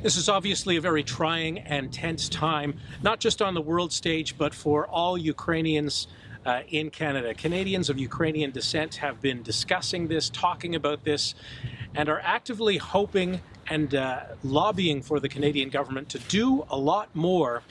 This is obviously a very trying and tense time, not just on the world stage, but for all Ukrainians in Canada. Canadians of Ukrainian descent have been discussing this, talking about this, and are actively hoping and lobbying for the Canadian government to do a lot more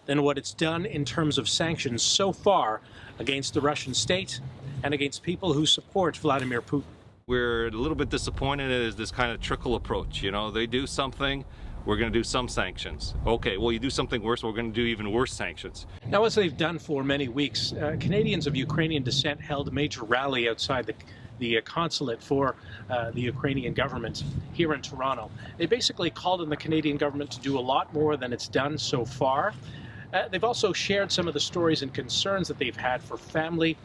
than what it's done in terms of sanctions so far against the Russian state and against people who support Vladimir Putin. We're a little bit disappointed in this kind of trickle approach. You know, they do something, we're going to do some sanctions. Okay, well, you do something worse, we're going to do even worse sanctions. Now, as they've done for many weeks, Canadians of Ukrainian descent held a major rally outside the consulate for the Ukrainian government here in Toronto. They basically called on the Canadian government to do a lot more than it's done so far. They've also shared some of the stories and concerns that they've had for family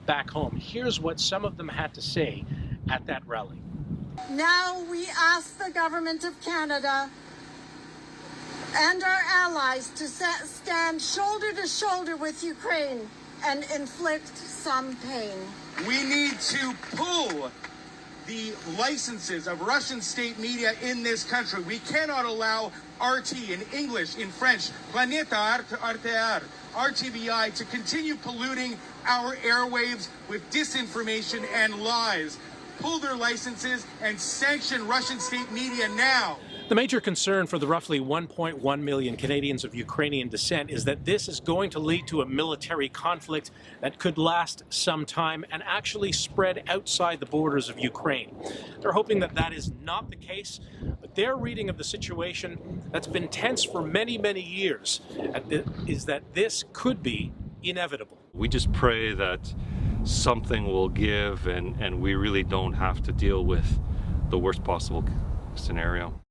back home. Here's what some of them had to say at that rally. Now we ask the Government of Canada and our allies to stand shoulder to shoulder with Ukraine and inflict some pain. We need to pull the licenses of Russian state media in this country. We cannot allow RT in English, in French, Planeta RTR, RTVI to continue polluting our airwaves with disinformation and lies. Pull their licenses and sanction Russian state media now. The major concern for the roughly 1.1 million Canadians of Ukrainian descent is that this is going to lead to a military conflict that could last some time and actually spread outside the borders of Ukraine. They're hoping that that is not the case, but their reading of the situation that's been tense for many, many years is that this could be inevitable. We just pray that something will give and we really don't have to deal with the worst possible scenario.